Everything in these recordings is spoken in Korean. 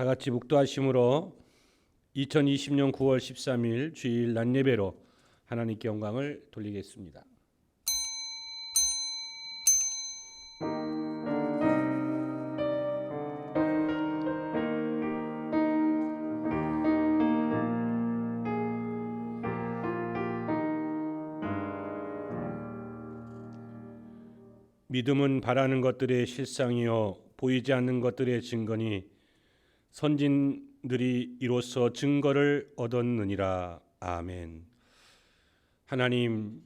다 같이 묵도하심으로 2020년 9월 13일 주일 낮예배로 하나님께 영광을 돌리겠습니다. 믿음은 바라는 것들의 실상이요 보이지 않는 것들의 증거니 선진들이 이로써 증거를 얻었느니라. 아멘. 하나님,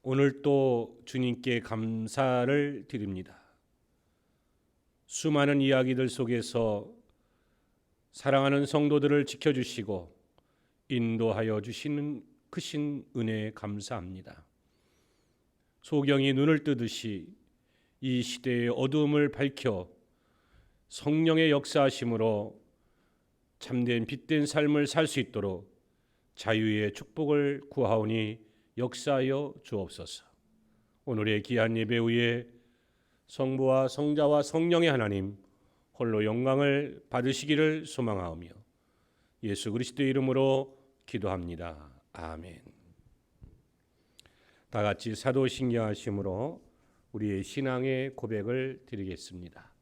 오늘 또 주님께 감사를 드립니다. 수많은 이야기들 속에서 사랑하는 성도들을 지켜주시고 인도하여 주시는 크신 은혜에 감사합니다. 소경이 눈을 뜨듯이 이 시대의 어두움을 밝혀 성령의 역사하심으로 참된 빛된 삶을 살 수 있도록 자유의 축복을 구하오니 역사하여 주옵소서. 오늘의 귀한 예배 후에 성부와 성자와 성령의 하나님 홀로 영광을 받으시기를 소망하오며 예수 그리스도의 이름으로 기도합니다. 아멘. 다 같이 사도신경하심으로 우리의 신앙의 고백을 드리겠습니다.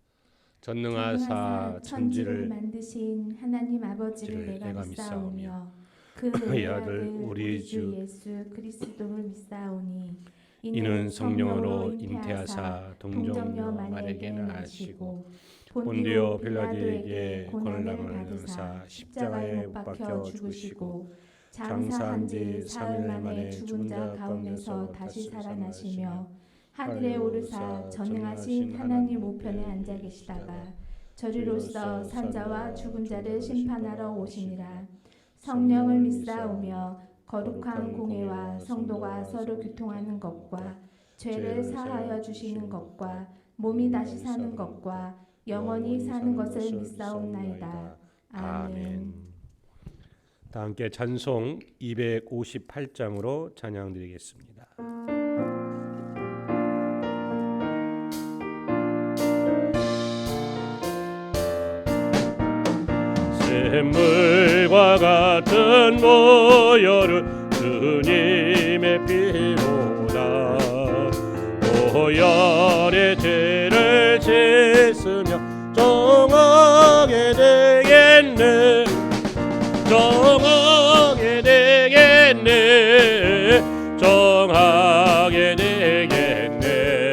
전능하사 천지를 만드신 하나님 아버지를 내가 믿사오며 그의 아들 우리 주 예수 그리스도를 믿사오니 이는 성령으로 잉태하사 동정녀 마리아에게 나시고 본디오 빌라도에게 고난을 받으사 십자가에 못 박혀 죽으시고 장사한 지 3일 만에 죽은 자 가운데서 다시 살아나시며 하늘에 오르사 전능하신 하나님 우편에 앉아 계시다가 저리로서 산자와 죽은 자를 심판하러 오시니라. 성령을 믿사오며 거룩한 공회와 성도가 서로 교통하는 것과 죄를 사하여 주시는 것과 몸이 다시 사는 것과 영원히 사는 것을 믿사옵나이다. 아멘. 다 함께 찬송 258장으로 찬양드리겠습니다. 샘물과 같은 모여를 주님의 피로다. 모열의 죄를 씻으며 정하게 되겠네. 정하게 되겠네. 정하게 되겠네.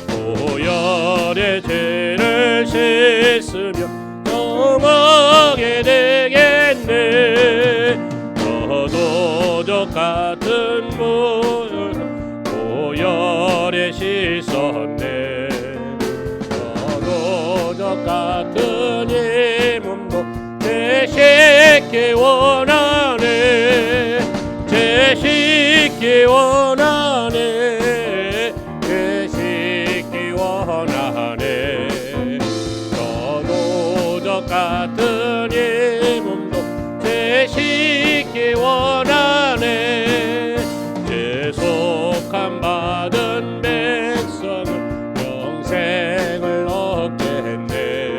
모열의 죄를 씻으며 정하게 되겠네. 저도적 같은 모열에 씻었네. 저도적 같은 이 몸도 씻기 원하네. 씻기 원하네. 씻기 원하네. 저도적 같은 이 몸도 씻기 원하네. 죄속함 받은 백성은 영생을 얻겠네.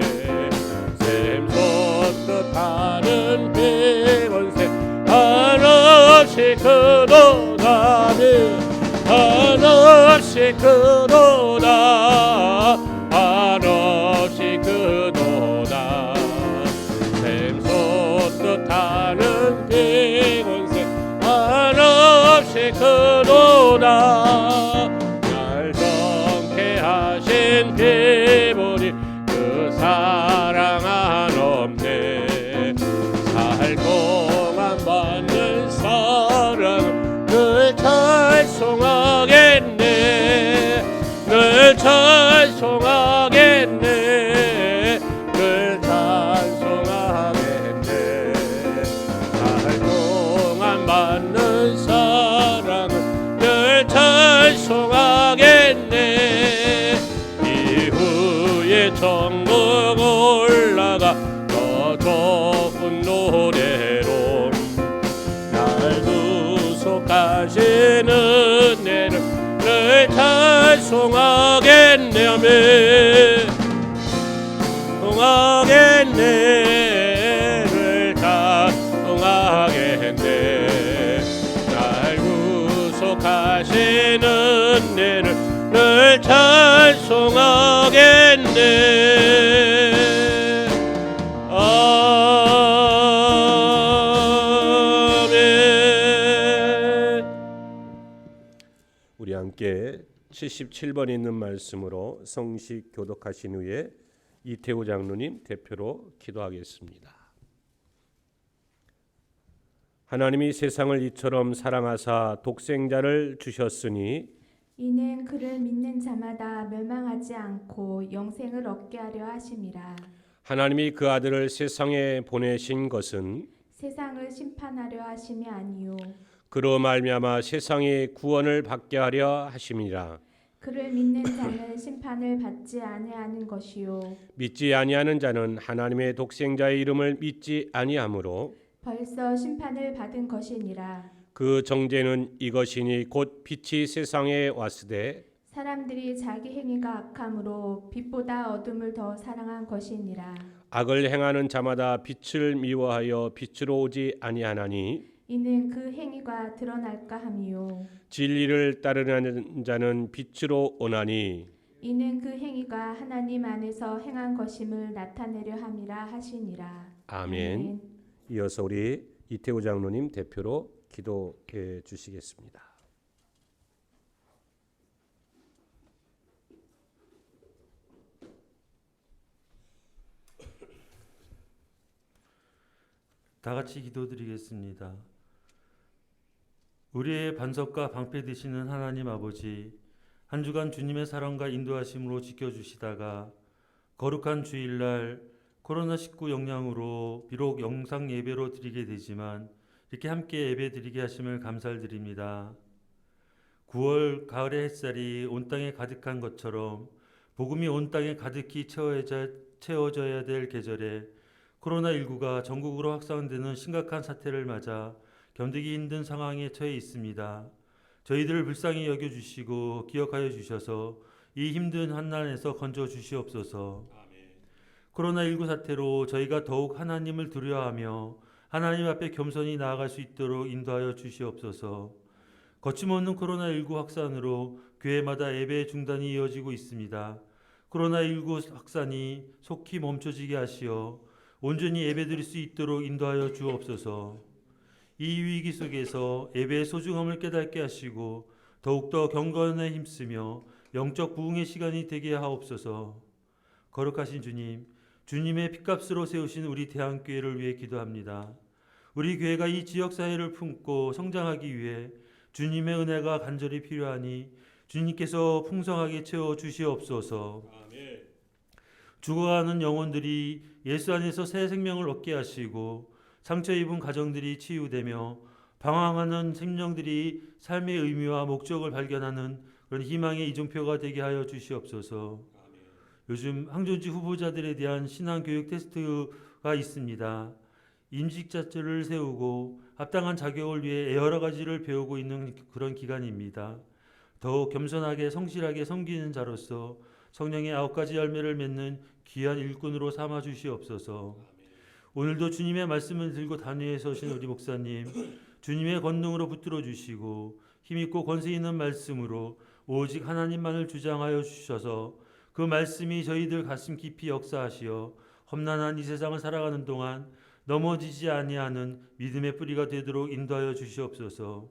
샘솟듯 하는 피곤새 한없이 그도다네. 한없이 그도다. 한없이 그도다. 샘솟듯 하는 피곤새 한없이 그도다. 날 정케하신 피보리 그 사랑 한없네. 살 동안 받는 사랑 늘 찬송하겠네. 늘 찬송하겠네. 늘 찬송하겠네. 살 동안 받는 사랑은 늘 찬송하겠네. 이후에 천국 올라가 더 좋은 노래로 날 구속하시는 은혜를 늘 찬송하겠네. 아멘. 찬송하겠네. 를 찬송하겠네. 날 구속하시는 은혜를 늘 찬송하겠네. 우리 함께 77번 있는 말씀으로 성식 교독하신 후에 이태우 장로님 대표로 기도하겠습니다. 하나님이 세상을 이처럼 사랑하사 독생자를 주셨으니 이는 그를 믿는 자마다 멸망하지 않고 영생을 얻게 하려 하심이라. 하나님이 그 아들을 세상에 보내신 것은 세상을 심판하려 하심이 아니요 그로 말미암아 세상이 구원을 받게 하려 하심이라. 그를 믿는 자는 심판을 받지 아니하는 것이요 믿지 아니하는 자는 하나님의 독생자의 이름을 믿지 아니하므로 벌써 심판을 받은 것이니라. 그 정죄는 이것이니 곧 빛이 세상에 왔으되 사람들이 자기 행위가 악함으로 빛보다 어둠을 더 사랑한 것이니라. 악을 행하는 자마다 빛을 미워하여 빛으로 오지 아니하나니 이는 그 행위가 드러날까 함이요 진리를 따르는 자는 빛으로 오나니 이는 그 행위가 하나님 안에서 행한 것임을 나타내려 함이라 하시니라. 아멘. 이어서 우리 이태우 장로님 대표로 기도해 주시겠습니다. 다 같이 기도드리겠습니다. 우리의 반석과 방패 되시는 하나님 아버지, 한 주간 주님의 사랑과 인도하심으로 지켜주시다가 거룩한 주일날 코로나19 영향으로 비록 영상 예배로 드리게 되지만 이렇게 함께 예배 드리게 하심을 감사를 드립니다. 9월 가을의 햇살이 온 땅에 가득한 것처럼 복음이 온 땅에 가득히 채워져야 될 계절에 코로나19가 전국으로 확산되는 심각한 사태를 맞아 견디기 힘든 상황에 처해 있습니다. 저희들을 불쌍히 여겨주시고 기억하여 주셔서 이 힘든 환난에서 건져 주시옵소서. 코로나19 사태로 저희가 더욱 하나님을 두려워하며 하나님 앞에 겸손히 나아갈 수 있도록 인도하여 주시옵소서. 거침없는 코로나19 확산으로 교회마다 예배 중단이 이어지고 있습니다. 코로나19 확산이 속히 멈춰지게 하시어 온전히 예배드릴 수 있도록 인도하여 주옵소서. 이 위기 속에서 예배의 소중함을 깨닫게 하시고 더욱더 경건에 힘쓰며 영적 부흥의 시간이 되게 하옵소서. 거룩하신 주님, 주님의 핏값으로 세우신 우리 대한교회를 위해 기도합니다. 우리 교회가 이 지역사회를 품고 성장하기 위해 주님의 은혜가 간절히 필요하니 주님께서 풍성하게 채워 주시옵소서. 아멘. 죽어가는 영혼들이 예수 안에서 새 생명을 얻게 하시고 상처 입은 가정들이 치유되며 방황하는 생명들이 삶의 의미와 목적을 발견하는 그런 희망의 이정표가 되게 하여 주시옵소서. 요즘 항존지 후보자들에 대한 신앙교육 테스트가 있습니다. 임직자들을 세우고 합당한 자격을 위해 여러 가지를 배우고 있는 그런 기간입니다. 더욱 겸손하게 성실하게 섬기는 자로서 성령의 9가지 열매를 맺는 귀한 일꾼으로 삼아 주시옵소서. 오늘도 주님의 말씀을 들고 단위에 서신 우리 목사님, 주님의 권능으로 붙들어 주시고 힘있고 권세 있는 말씀으로 오직 하나님만을 주장하여 주셔서 그 말씀이 저희들 가슴 깊이 역사하시어 험난한 이 세상을 살아가는 동안 넘어지지 아니하는 믿음의 뿌리가 되도록 인도하여 주시옵소서.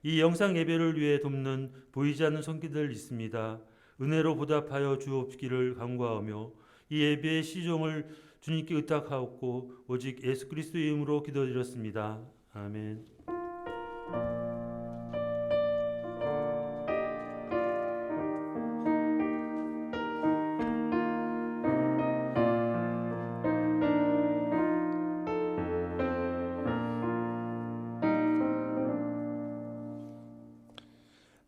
이 영상 예배를 위해 돕는 보이지 않는 손길들 있습니다. 은혜로 보답하여 주옵기를 간구하며 이 예배의 시종을 주님께 의탁하옵고 오직 예수 그리스도의 이름으로 기도드렸습니다. 아멘.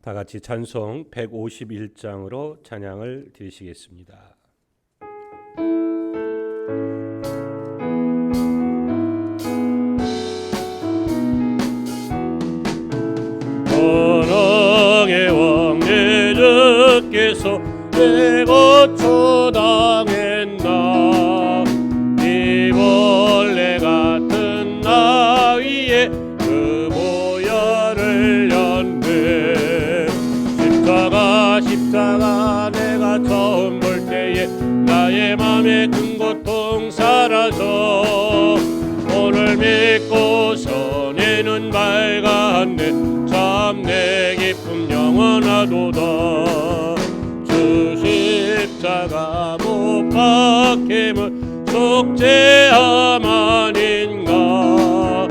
다 같이 찬송 151장으로 찬양을 드리시겠습니다. 원앙의 왕 예수께서 내 거처 당했나 나의 맘의 큰 고통 사라져 오늘 믿고서 내 눈 밝았네 참 내 기쁨 영원하도다 주 십자가 못 박힘은 속죄함 아닌가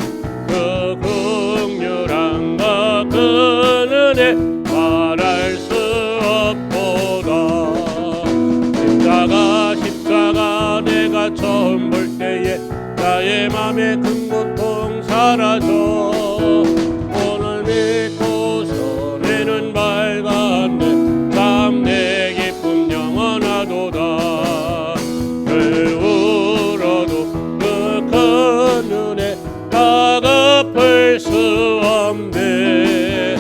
그 긍휼함과 그 은혜 말할 수 없도다 십자가 내가 처음 볼 때에 나의 맘의 큰 고통 사라져 오늘 믿고서 내 눈 밝았네 참 내 기쁨 영원하도다 늘 울어도 그 큰 은혜 다 갚을 수 없네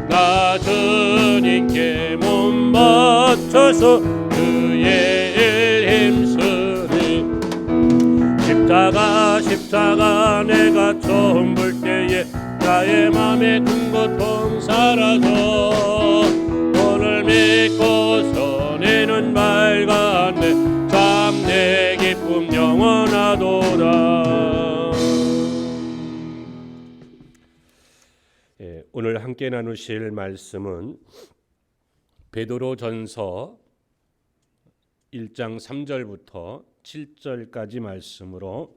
나 주님께 몸 바쳐서 그의 일 힘쓰리 십자가 내가 처음 볼 때에 나의 맘의 큰 고통 사라져 오늘 믿고서 내 눈 밝았네 참 내 기쁨 영원하도다. 오늘 함께 나누실 말씀은 베드로전서 1장 3절부터 7절까지 말씀으로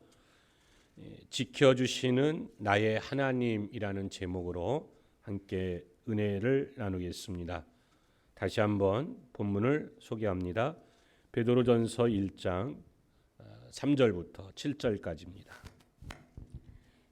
지켜주시는 나의 하나님이라는 제목으로 함께 은혜를 나누겠습니다. 다시 한번 본문을 소개합니다. 베드로전서 1장 3절부터 7절까지입니다.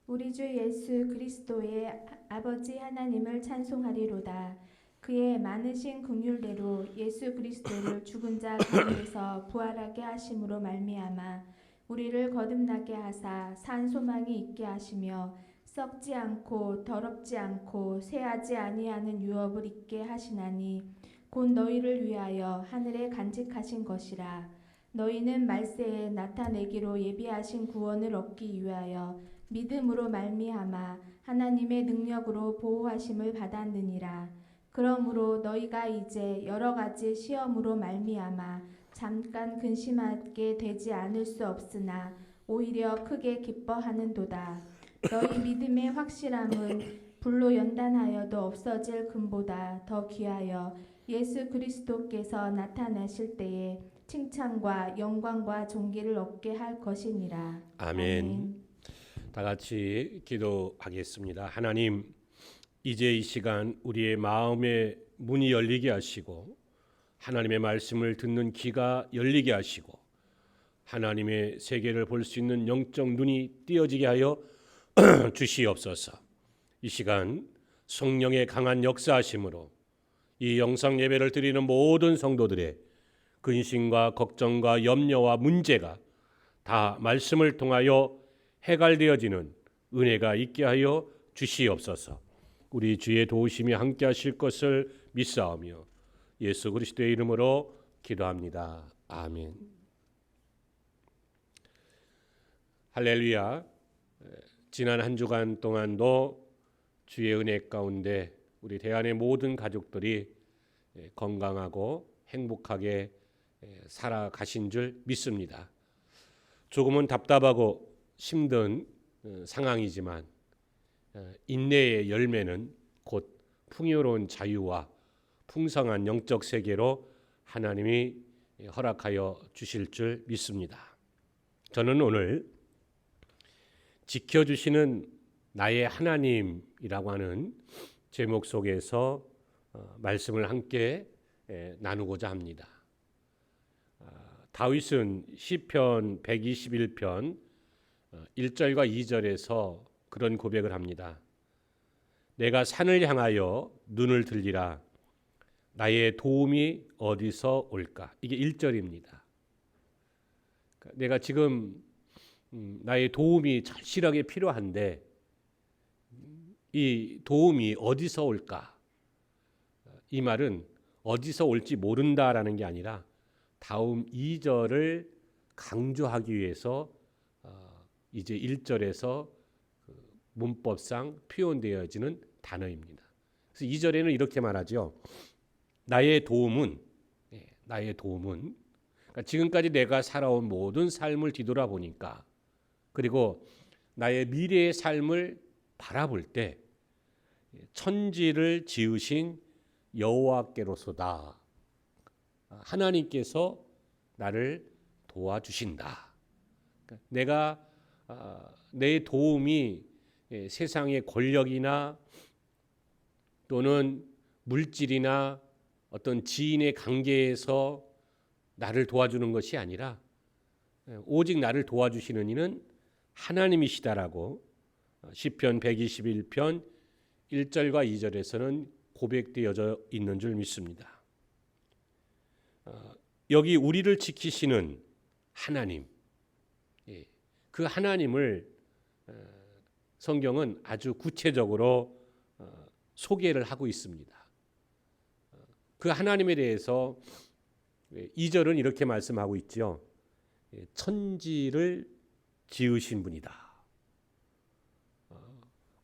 우리 주 예수 그리스도의 아버지 하나님을 찬송하리로다. 그의 많으신 긍휼대로 예수 그리스도를 죽은 자 가운데서 부활하게 하심으로 말미암아 우리를 거듭나게 하사 산 소망이 있게 하시며 썩지 않고 더럽지 않고 쇠하지 아니하는 유업을 있게 하시나니 곧 너희를 위하여 하늘에 간직하신 것이라. 너희는 말세에 나타내기로 예비하신 구원을 얻기 위하여 믿음으로 말미암아 하나님의 능력으로 보호하심을 받았느니라. 그러므로 너희가 이제 여러 가지 시험으로 말미암아 잠깐 근심하게 되지 않을 수 없으나 오히려 크게 기뻐하는도다. 너희 믿음의 확실함은 불로 연단하여도 없어질 금보다 더 귀하여 예수 그리스도께서 나타나실 때에 칭찬과 영광과 존귀를 얻게 할 것이니라. 아멘. 다 같이 기도하겠습니다. 하나님, 이제 이 시간 우리의 마음의 문이 열리게 하시고 하나님의 말씀을 듣는 귀가 열리게 하시고 하나님의 세계를 볼 수 있는 영적 눈이 띄어지게 하여 주시옵소서. 이 시간 성령의 강한 역사하심으로 이 영상 예배를 드리는 모든 성도들의 근심과 걱정과 염려와 문제가 다 말씀을 통하여 해갈되어지는 은혜가 있게 하여 주시옵소서. 우리 주의 도우심이 함께 하실 것을 믿사오며 예수 그리스도의 이름으로 기도합니다. 아멘. 할렐루야. 지난 한 주간 동안도 주의 은혜 가운데 우리 대안의 모든 가족들이 건강하고 행복하게 살아가신 줄 믿습니다. 조금은 답답하고 힘든 상황이지만 인내의 열매는 곧 풍요로운 자유와 풍성한 영적 세계로 하나님이 허락하여 주실 줄 믿습니다. 저는 오늘 지켜주시는 나의 하나님이라고 하는 제목 속에서 말씀을 함께 나누고자 합니다. 다윗은 시편 121편 1절과 2절에서 그런 고백을 합니다. 내가 산을 향하여 눈을 들리라. 나의 도움이 어디서 올까? 이게 1절입니다. 내가 지금 나의 도움이 절실하게 필요한데 이 도움이 어디서 올까? 이 말은 어디서 올지 모른다라는 게 아니라 다음 2절을 강조하기 위해서 이제 1절에서 문법상 표현되어지는 단어입니다. 그래서 2절에는 이렇게 말하죠. 나의 도움은 그러니까 지금까지 내가 살아온 모든 삶을 뒤돌아보니까, 그리고 나의 미래의 삶을 바라볼 때 천지를 지으신 여호와께로서다. 하나님께서 나를 도와주신다. 그러니까 내가 내 도움이 세상의 권력이나 또는 물질이나 어떤 지인의 관계에서 나를 도와주는 것이 아니라 오직 나를 도와주시는 이는 하나님이시다라고 시편 121편 1절과 2절에서는 고백되어져 있는 줄 믿습니다. 여기 우리를 지키시는 하나님, 그 하나님을 성경은 아주 구체적으로 소개를 하고 있습니다. 그 하나님에 대해서 2절은 이렇게 말씀하고 있죠. 천지를 지으신 분이다.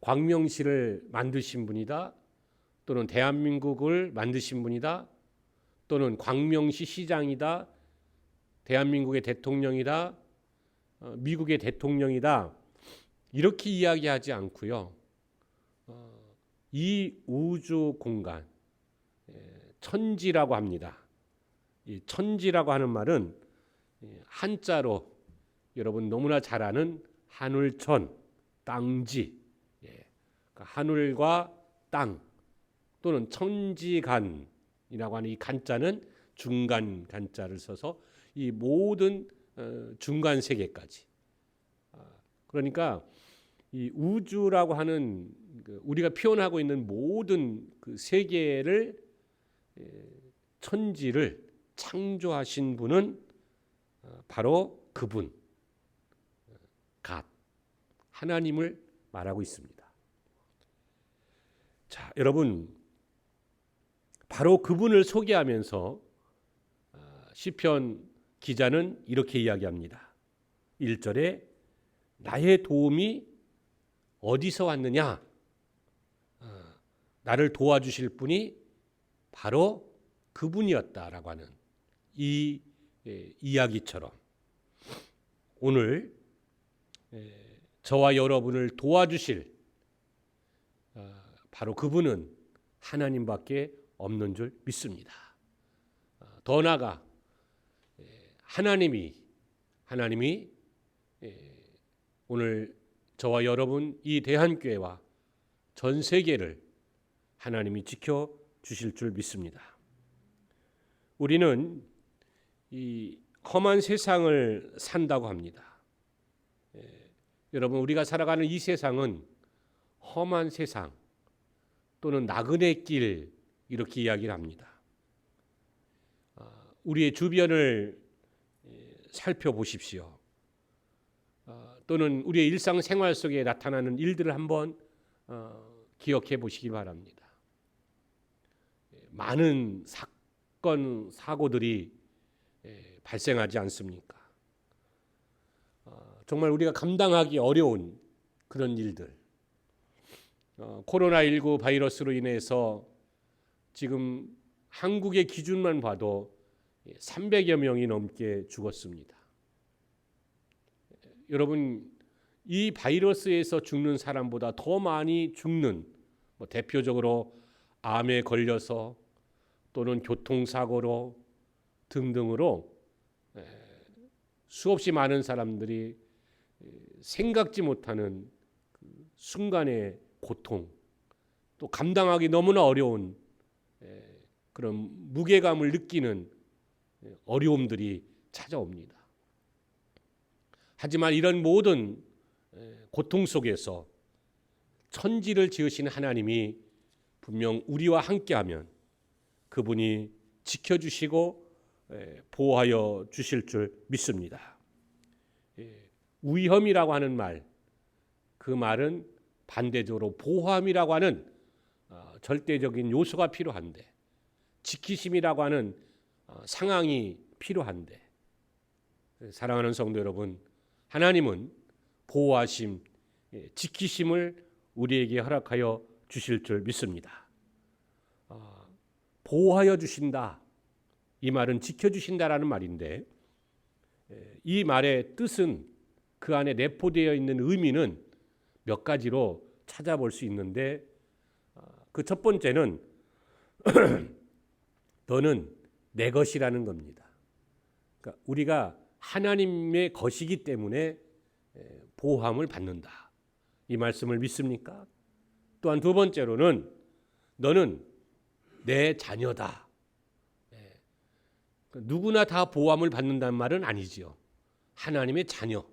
광명시를 만드신 분이다. 또는 대한민국을 만드신 분이다. 또는 광명시 시장이다. 대한민국의 대통령이다. 미국의 대통령이다. 이렇게 이야기하지 않고요. 이 우주 공간, 천지라고 합니다. 이 천지라고 하는 말은 한자로 여러분 너무나 잘 아는 하늘천, 땅지, 그러니까 하늘과 땅 또는 천지간이라고 하는 이 간자는 중간 간자를 써서 이 모든 중간 세계까지, 그러니까 이 우주라고 하는 우리가 표현하고 있는 모든 그 세계를, 천지를 창조하신 분은 바로 그분, 갓, 하나님을 말하고 있습니다. 자, 여러분, 바로 그분을 소개하면서 시편 기자는 이렇게 이야기합니다. 1절에 나의 도움이 어디서 왔느냐? 나를 도와주실 분이 바로 그분이었다라고 하는 이 이야기처럼 오늘 저와 여러분을 도와주실 바로 그분은 하나님밖에 없는 줄 믿습니다. 더 나아가 하나님이 오늘 저와 여러분 이 대한교회와 전 세계를 하나님이 지켜 주실 줄 믿습니다. 우리는 이 험한 세상을 산다고 합니다. 여러분, 우리가 살아가는 이 세상은 험한 세상 또는 나그네 길 이렇게 이야기를 합니다. 우리의 주변을 살펴보십시오. 또는 우리의 일상생활 속에 나타나는 일들을 한번 기억해 보시기 바랍니다. 많은 사건, 사고들이 발생하지 않습니까? 정말 우리가 감당하기 어려운 그런 일들. 코로나19 바이러스로 인해서 지금 한국의 기준만 봐도 300여 명이 넘게 죽었습니다. 여러분, 이 바이러스에서 죽는 사람보다 더 많이 죽는, 대표적으로 암에 걸려서 또는 교통사고로 등등으로 수없이 많은 사람들이 생각지 못하는 순간의 고통, 또 감당하기 너무나 어려운 그런 무게감을 느끼는 어려움들이 찾아옵니다. 하지만 이런 모든 고통 속에서 천지를 지으신 하나님이 분명 우리와 함께하면 그분이 지켜주시고 보호하여 주실 줄 믿습니다. 위험이라고 하는 말, 그 말은 반대적으로 보호함이라고 하는 절대적인 요소가 필요한데, 지키심이라고 하는 상황이 필요한데, 사랑하는 성도 여러분, 하나님은 보호하심, 지키심을 우리에게 허락하여 주실 줄 믿습니다. 보호하여 주신다, 이 말은 지켜주신다라는 말인데, 이 말의 뜻은 그 안에 내포되어 있는 의미는 몇 가지로 찾아볼 수 있는데 그 첫 번째는 너는 내 것이라는 겁니다. 그러니까 우리가 하나님의 것이기 때문에 보호함을 받는다. 이 말씀을 믿습니까? 또한 두 번째로는 너는 내 자녀다. 누구나 다 보호함을 받는다는 말은 아니지요. 하나님의 자녀,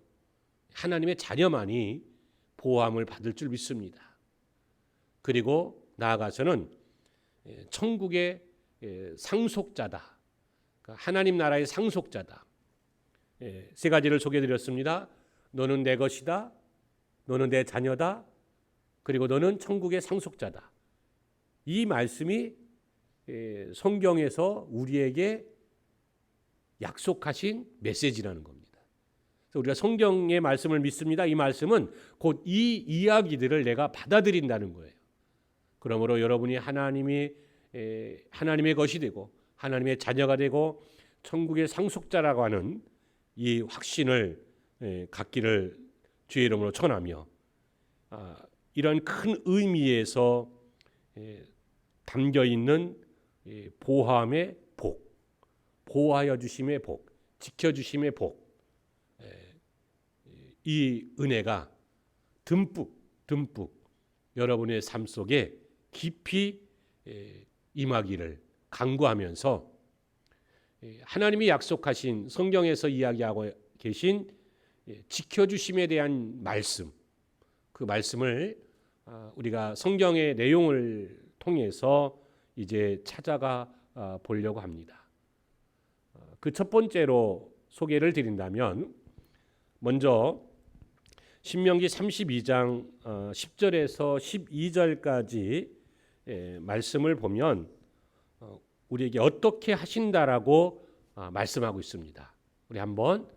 하나님의 자녀만이 보호함을 받을 줄 믿습니다. 그리고 나아가서는 천국의 상속자다. 하나님 나라의 상속자다. 세 가지를 소개해드렸습니다. 너는 내 것이다. 너는 내 자녀다. 그리고 너는 천국의 상속자다. 이 말씀이 성경에서 우리에게 약속하신 메시지라는 겁니다. 그래서 우리가 성경의 말씀을 믿습니다. 이 말씀은 곧 이 이야기들을 내가 받아들인다는 거예요. 그러므로 여러분이 하나님의 것이 되고 하나님의 자녀가 되고 천국의 상속자라고 하는 이 확신을 갖기를 주의 이름으로 전하며 이런 큰 의미에서 담겨 있는 보호함의 복, 보호하여 주심의 복, 지켜주심의 복, 이 은혜가 듬뿍 여러분의 삶 속에 깊이 임하기를 간구하면서 하나님이 약속하신 성경에서 이야기하고 계신 지켜주심에 대한 말씀, 그 말씀을 우리가 성경의 내용을 통해서 이제 찾아가 보려고 합니다. 그 첫 번째로 소개를 드린다면 먼저 신명기 32장 10절에서 12절까지 말씀을 보면 우리에게 어떻게 하신다라고 말씀하고 있습니다. 우리 한번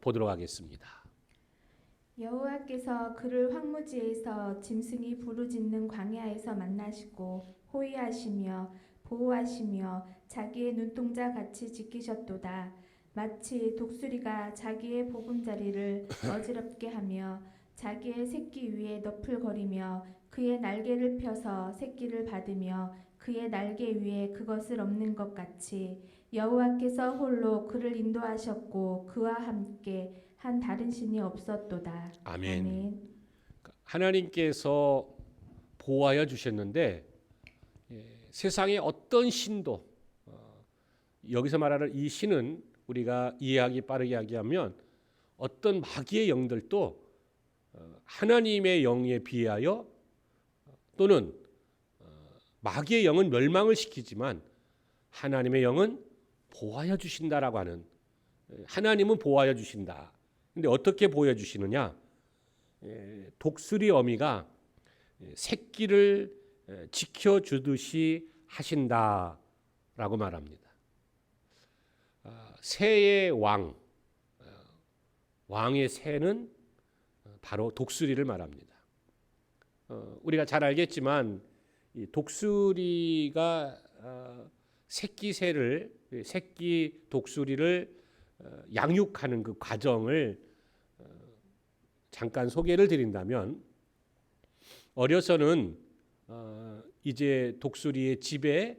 보도록 하겠습니다. 여호와께서 그를 황무지에서 짐승이 부르짖는 광야에서 만나시고 호위하시며 보호하시며 자기의 눈동자 같이 지키셨도다. 마치 독수리가 자기의 보금자리를 어지럽게 하며 자기의 새끼 위에 너풀거리며 그의 날개를 펴서 새끼를 받으며 그의 날개 위에 그것을 엎는 것 같이 여호와께서 홀로 그를 인도하셨고 그와 함께 한 다른 신이 없었도다. 아멘. 하나님께서 보호하여 주셨는데 세상의 어떤 신도 여기서 말하는 이 신은 우리가 이해하기 빠르게 이야기하면 어떤 마귀의 영들도 하나님의 영에 비하여 또는 마귀의 영은 멸망을 시키지만 하나님의 영은 보호하여 주신다라고 하는, 하나님은 보호하여 주신다. 근데 어떻게 보호해 주시느냐? 독수리 어미가 새끼를 지켜주듯이 하신다라고 말합니다. 새의 왕의 새는 바로 독수리를 말합니다. 우리가 잘 알겠지만 이 독수리가 새끼 독수리를 양육하는 그 과정을 잠깐 소개를 드린다면 어려서는 이제 독수리의 집에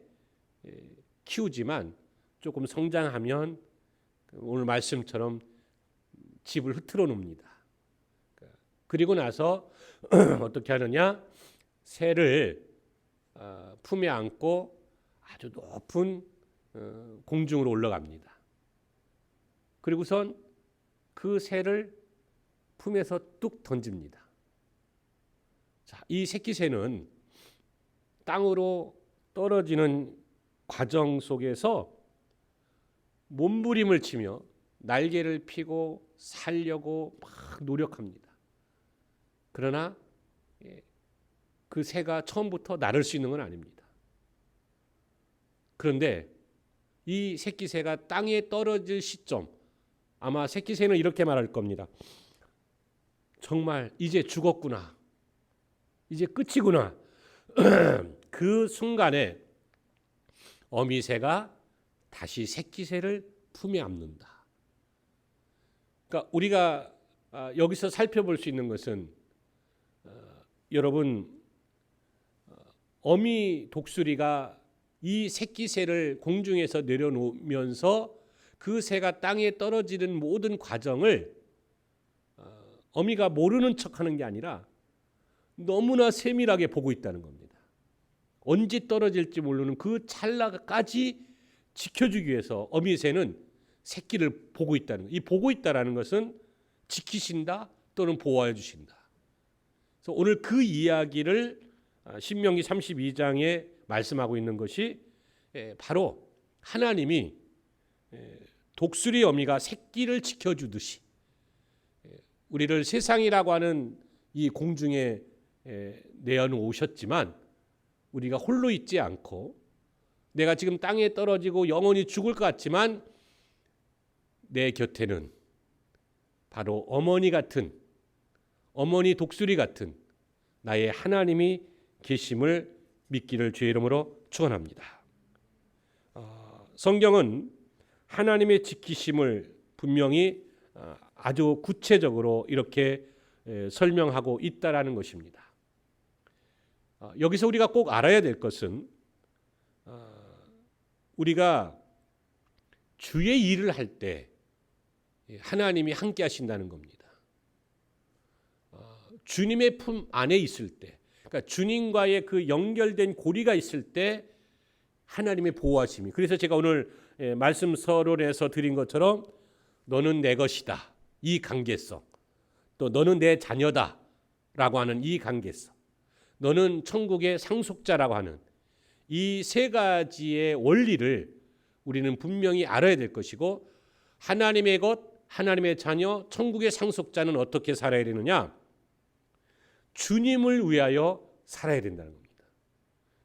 키우지만 조금 성장하면 오늘 말씀처럼 집을 흐트러 놓습니다. 그리고 나서 어떻게 하느냐? 새를 품에 안고 아주 높은 공중으로 올라갑니다. 그리고선 그 새를 품에서 뚝 던집니다. 자, 이 새끼 새는 땅으로 떨어지는 과정 속에서 몸부림을 치며 날개를 펴고 살려고 막 노력합니다. 그러나 그 새가 처음부터 날을 수 있는 건 아닙니다. 그런데 이 새끼 새가 땅에 떨어질 시점, 아마 새끼 새는 이렇게 말할 겁니다. 정말 이제 죽었구나. 이제 끝이구나. 그 순간에 어미새가 다시 새끼 새를 품에 안는다. 그러니까 우리가 여기서 살펴볼 수 있는 것은 여러분 어미 독수리가 이 새끼 새를 공중에서 내려놓으면서 그 새가 땅에 떨어지는 모든 과정을 어미가 모르는 척하는 게 아니라 너무나 세밀하게 보고 있다는 겁니다. 언제 떨어질지 모르는 그 찰나까지 지켜주기 위해서 어미 새는 새끼를 보고 있다는 것. 이 보고 있다라는 것은 지키신다 또는 보호해 주신다. 그래서 오늘 그 이야기를 신명기 32장에 말씀하고 있는 것이 바로 하나님이 독수리 어미가 새끼를 지켜주듯이 우리를 세상이라고 하는 이 공중에 내어놓으셨지만 우리가 홀로 있지 않고 내가 지금 땅에 떨어지고 영원히 죽을 것 같지만 내 곁에는 바로 어머니 같은, 어머니 독수리 같은 나의 하나님이 계심을 믿기를 주의 이름으로 축원합니다. 성경은 하나님의 지키심을 분명히 아주 구체적으로 이렇게 설명하고 있다라는 것입니다. 여기서 우리가 꼭 알아야 될 것은 우리가 주의 일을 할 때 하나님이 함께 하신다는 겁니다. 주님의 품 안에 있을 때, 그러니까 주님과의 그 연결된 고리가 있을 때 하나님의 보호하심이. 그래서 제가 오늘 말씀 서론에서 드린 것처럼 너는 내 것이다, 이 관계성, 또 너는 내 자녀다라고 하는 이 관계성, 너는 천국의 상속자라고 하는 이 세 가지의 원리를 우리는 분명히 알아야 될 것이고, 하나님의 것, 하나님의 자녀, 천국의 상속자는 어떻게 살아야 되느냐? 주님을 위하여 살아야 된다는 겁니다.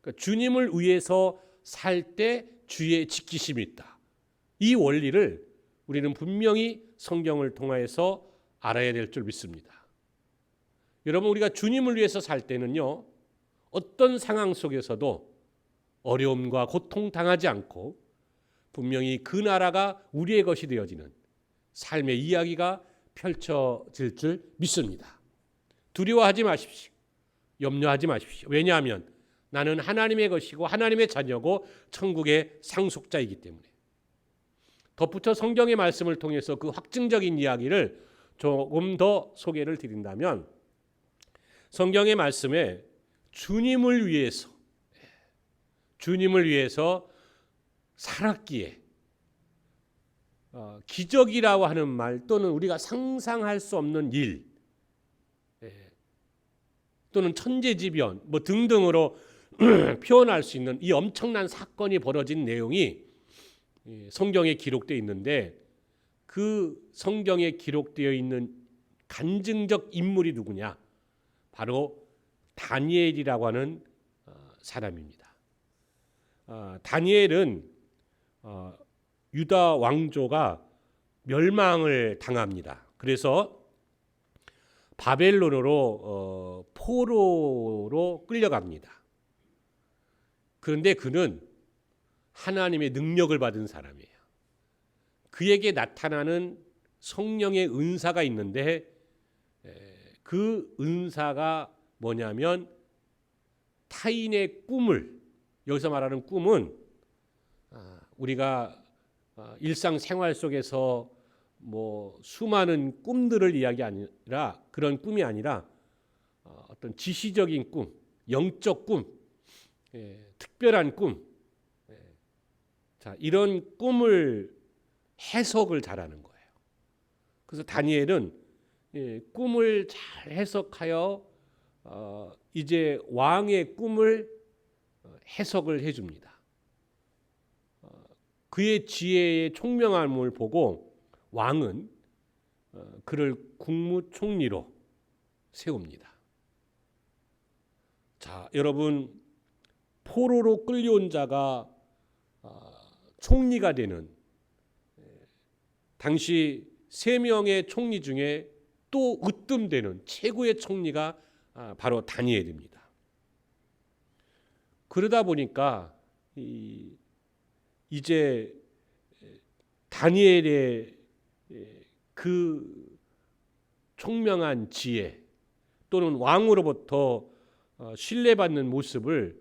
그러니까 주님을 위해서 살 때 주의 지키심이 있다. 이 원리를 우리는 분명히 성경을 통하여서 알아야 될 줄 믿습니다. 여러분, 우리가 주님을 위해서 살 때는요, 어떤 상황 속에서도 어려움과 고통 당하지 않고 분명히 그 나라가 우리의 것이 되어지는 삶의 이야기가 펼쳐질 줄 믿습니다. 두려워하지 마십시오. 염려하지 마십시오. 왜냐하면 나는 하나님의 것이고 하나님의 자녀고 천국의 상속자이기 때문에. 덧붙여 성경의 말씀을 통해서 그 확증적인 이야기를 조금 더 소개를 드린다면, 성경의 말씀에 주님을 위해서 살았기에 기적이라고 하는 말, 또는 우리가 상상할 수 없는 일, 또는 천재지변 뭐 등등으로 표현할 수 있는 이 엄청난 사건이 벌어진 내용이 성경에 기록되어 있는데, 그 성경에 기록되어 있는 간증적 인물이 누구냐? 바로 다니엘이라고 하는 사람입니다. 다니엘은 유다 왕조가 멸망을 당합니다. 그래서 바벨론으로 포로로 끌려갑니다. 그런데 그는 하나님의 능력을 받은 사람이에요. 그에게 나타나는 성령의 은사가 있는데, 그 은사가 뭐냐면 타인의 꿈을, 여기서 말하는 꿈은 우리가 일상생활 속에서 뭐 수많은 꿈들을 이야기 아니라, 그런 꿈이 아니라 어떤 지시적인 꿈, 영적 꿈, 특별한 꿈, 자, 이런 꿈을 해석을 잘하는 거예요. 그래서 다니엘은 꿈을 잘 해석하여 이제 왕의 꿈을 해석을 해줍니다. 그의 지혜의 총명함을 보고 왕은 그를 국무총리로 세웁니다. 자, 여러분, 포로로 끌려온 자가 총리가 되는, 당시 3명의 총리 중에 또 으뜸되는 최고의 총리가 바로 다니엘입니다. 그러다 보니까 이제 다니엘의 그 총명한 지혜 또는 왕으로부터 신뢰받는 모습을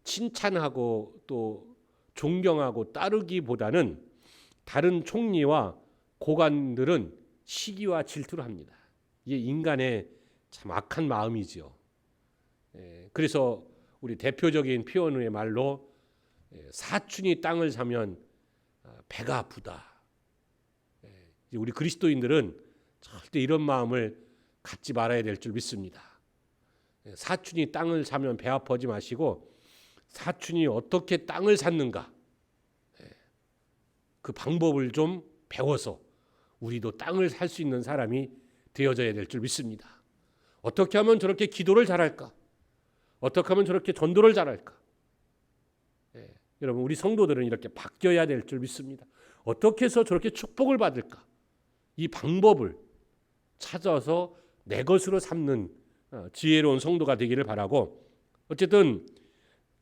칭찬하고 또 존경하고 따르기보다는 다른 총리와 고관들은 시기와 질투를 합니다. 이게 인간의 참 악한 마음이지요. 그래서 우리 대표적인 표현의 말로 사춘이 땅을 사면 배가 아프다. 우리 그리스도인들은 절대 이런 마음을 갖지 말아야 될 줄 믿습니다. 사춘이 땅을 사면 배 아파하지 마시고 사춘이 어떻게 땅을 샀는가 그 방법을 좀 배워서 우리도 땅을 살 수 있는 사람이 되어져야 될 줄 믿습니다. 어떻게 하면 저렇게 기도를 잘할까? 어떻게 하면 저렇게 전도를 잘할까? 여러분 우리 성도들은 이렇게 바뀌어야 될 줄 믿습니다. 어떻게 해서 저렇게 축복을 받을까? 이 방법을 찾아서 내 것으로 삼는 지혜로운 성도가 되기를 바라고, 어쨌든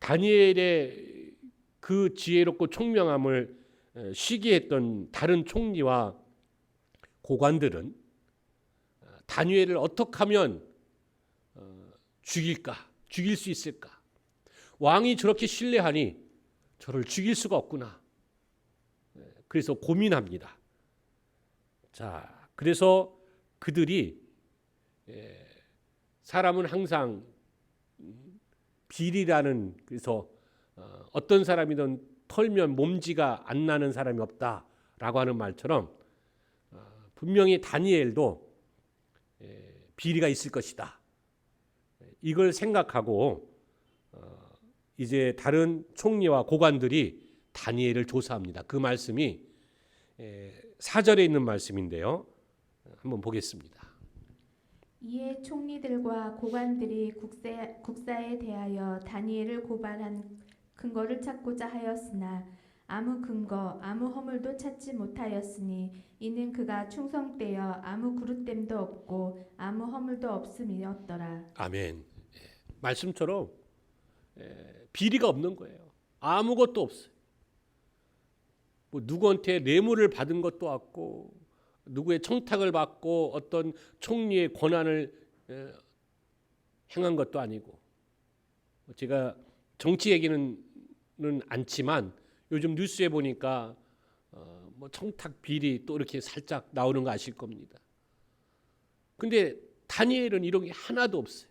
다니엘의 그 지혜롭고 총명함을 시기했던 다른 총리와 고관들은 다니엘을 어떻게 하면 죽일 수 있을까? 왕이 저렇게 신뢰하니 저를 죽일 수가 없구나. 그래서 고민합니다. 자, 그래서 그들이 사람은 항상 비리라는, 그래서 어떤 사람이든 털면 몸지가 안 나는 사람이 없다라고 하는 말처럼 분명히 다니엘도 비리가 있을 것이다. 이걸 생각하고 이제 다른 총리와 고관들이 다니엘을 조사합니다. 그 말씀이 4절에 있는 말씀인데요. 한번 보겠습니다. 이에 총리들과 고관들이 국사에 대하여 다니엘을 고발한 근거를 찾고자 하였으나 아무 근거 아무 허물도 찾지 못하였으니 이는 그가 충성되어 아무 그릇됨도 없고 아무 허물도 없음이었더라. 아멘. 말씀처럼 비리가 없는 거예요. 아무것도 없어요. 뭐 누구한테 뇌물을 받은 것도 없고 누구의 청탁을 받고 어떤 총리의 권한을 행한 것도 아니고, 제가 정치 얘기는 않지만 요즘 뉴스에 보니까 뭐 청탁 비리 또 이렇게 살짝 나오는 거 아실 겁니다. 근데 다니엘은 이런 게 하나도 없어요.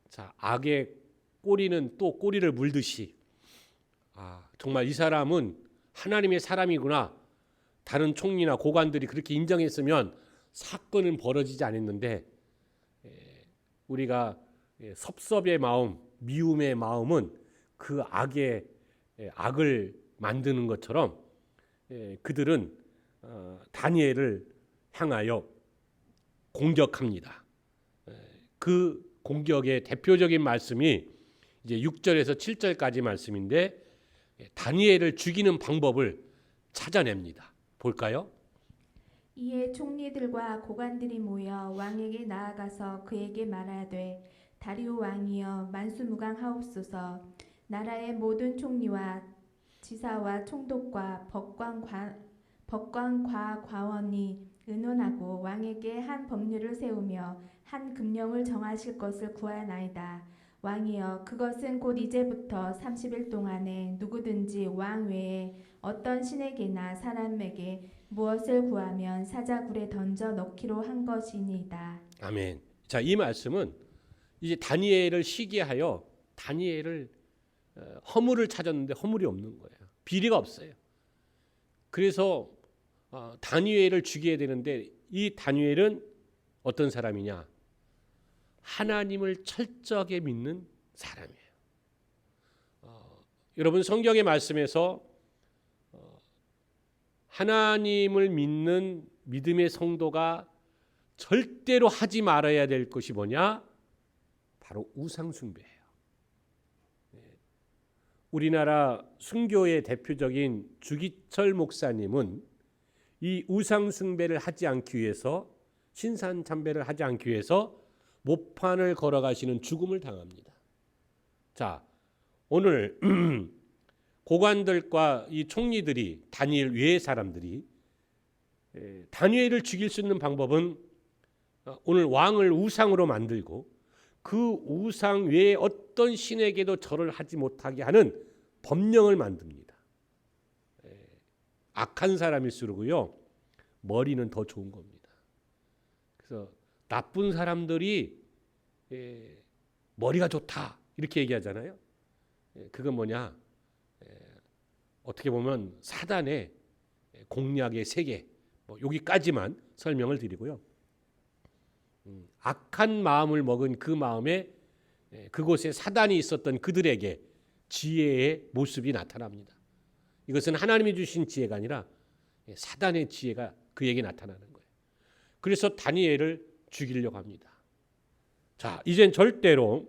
자, 악의 꼬리는 또 꼬리를 물듯이 정말 이 사람은 하나님의 사람이구나. 다른 총리나 고관들이 그렇게 인정했으면 사건은 벌어지지 않았는데 우리가 섭섭의 마음, 미움의 마음은 그 악을 만드는 것처럼 그들은 다니엘을 향하여 공격합니다. 그 공격의 대표적인 말씀이 이제 6절에서 7절까지 말씀인데 다니엘을 죽이는 방법을 찾아냅니다. 볼까요? 이에 총리들과 고관들이 모여 왕에게 나아가서 그에게 말하되 다리오 왕이여 만수무강하옵소서. 나라의 모든 총리와 지사와 총독과 법관과 과원이 의논하고 왕에게 한 법률을 세우며 한 금령을 정하실 것을 구하나이다. 왕이여 그것은 곧 이제부터 30일 동안에 누구든지 왕 외에 어떤 신에게나 사람에게 무엇을 구하면 사자굴에 던져 넣기로 한 것이니이다. 아멘. 자, 이 말씀은 이제 다니엘을 시기하여 다니엘을 허물을 찾았는데 허물이 없는 거예요. 비리가 없어요. 그래서 다니엘을 죽여야 되는데 이 다니엘은 어떤 사람이냐? 하나님을 철저하게 믿는 사람이에요. 여러분 성경의 말씀에서 하나님을 믿는 믿음의 성도가 절대로 하지 말아야 될 것이 뭐냐? 바로 우상 숭배예요. 우리나라 순교의 대표적인 주기철 목사님은 이 우상 숭배를 하지 않기 위해서, 신산 참배를 하지 않기 위해서 모판을 걸어가시는 죽음을 당합니다. 자, 오늘 고관들과 이 총리들이, 다니엘 외의 사람들이 다니엘을 죽일 수 있는 방법은 오늘 왕을 우상으로 만들고 그 우상 외에 어떤 신에게도 절을 하지 못하게 하는 법령을 만듭니다. 악한 사람일수록요 머리는 더 좋은 겁니다. 그래서 나쁜 사람들이 머리가 좋다 이렇게 얘기하잖아요. 그건 뭐냐? 어떻게 보면 사단의 공략의 세계, 여기까지만 설명을 드리고요. 악한 마음을 먹은 그 마음에 그곳에 사단이 있었던 그들에게 지혜의 모습이 나타납니다. 이것은 하나님이 주신 지혜가 아니라 사단의 지혜가 그에게 나타나는 거예요. 그래서 다니엘을 죽이려고 합니다. 자, 이젠 절대로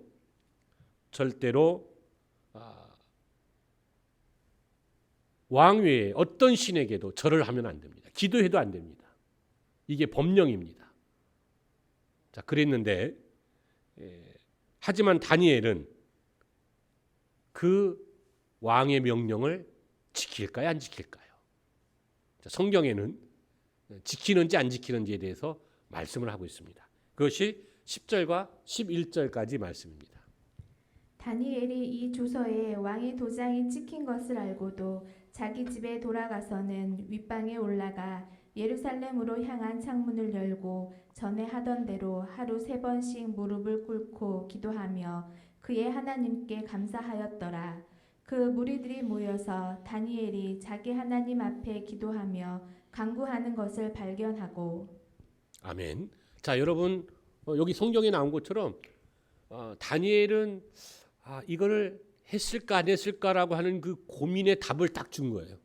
왕 외에 어떤 신에게도 절을 하면 안 됩니다. 기도해도 안 됩니다. 이게 법령입니다. 자, 그랬는데 하지만 다니엘은 그 왕의 명령을 지킬까요, 안 지킬까요? 자, 성경에는 지키는지 안 지키는지에 대해서 말씀을 하고 있습니다. 그것이 10절과 11절까지 말씀입니다. 다니엘이 이 조서에 왕의 도장이 찍힌 것을 알고도 자기 집에 돌아가서는 윗방에 올라가 예루살렘으로 향한 창문을 열고 전에 하던 대로 하루 3번씩 무릎을 꿇고 기도하며 그의 하나님께 감사하였더라. 그 무리들이 모여서 다니엘이 자기 하나님 앞에 기도하며 간구하는 것을 발견하고. 아멘. 자, 여러분 여기 성경에 나온 것처럼 다니엘은 이거를 했을까 안 했을까라고 하는 그 고민의 답을 딱 준 거예요.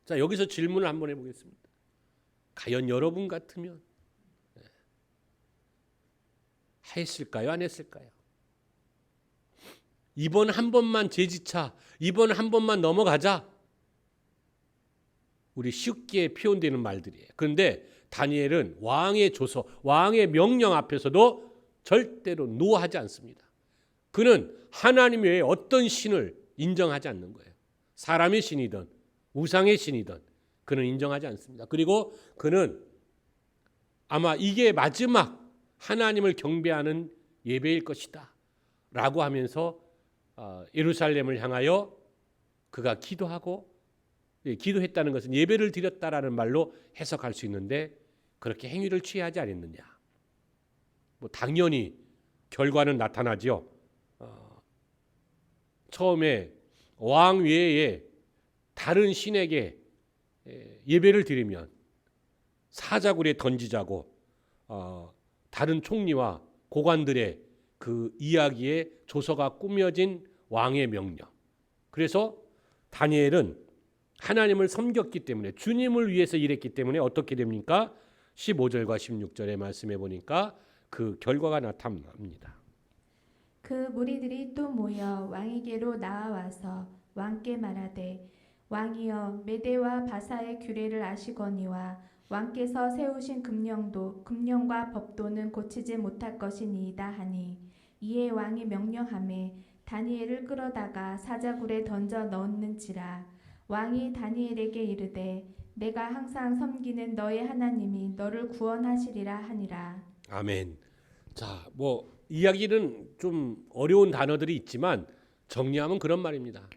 자, 여기서 질문을 한번 해보겠습니다. 과연 여러분 같으면 했을까요, 안 했을까요? 이번 한 번만 제지차, 이번 한 번만 넘어가자. 우리 쉽게 표현되는 말들이에요. 그런데 다니엘은 왕의 조서, 왕의 명령 앞에서도 절대로 노하지 않습니다. 그는 하나님 외에 어떤 신을 인정하지 않는 거예요. 사람의 신이든 우상의 신이든 그는 인정하지 않습니다. 그리고 그는 아마 이게 마지막 하나님을 경배하는 예배일 것이다 라고 하면서 예루살렘을 향하여 그가 기도하고, 기도했다는 것은 예배를 드렸다라는 말로 해석할 수 있는데 그렇게 행위를 취하지 않았느냐. 당연히 결과는 나타나죠. 처음에 왕 외에 다른 신에게 예배를 드리면 사자굴에 던지자고 다른 총리와 고관들의 그 이야기에 조서가 꾸며진 왕의 명령. 그래서 다니엘은 하나님을 섬겼기 때문에, 주님을 위해서 일했기 때문에 어떻게 됩니까? 15절과 16절의 말씀해 보니까 그 결과가 나타납니다. 그 무리들이 또 모여 왕에게로 나아와서 왕께 말하되, 왕이여, 메대와 바사의 규례를 아시거니와 왕께서 세우신 금령과 법도는 고치지 못할 것이니이다 하니, 이에 왕이 명령하매 다니엘을 끌어다가 사자굴에 던져 넣었는지라. 왕이 다니엘에게 이르되, 내가 항상 섬기는 너의 하나님이 너를 구원하시리라 하니라. 아멘. 자, 이야기는 좀 어려운 단어들이 있지만 정리하면 그런 말입니다.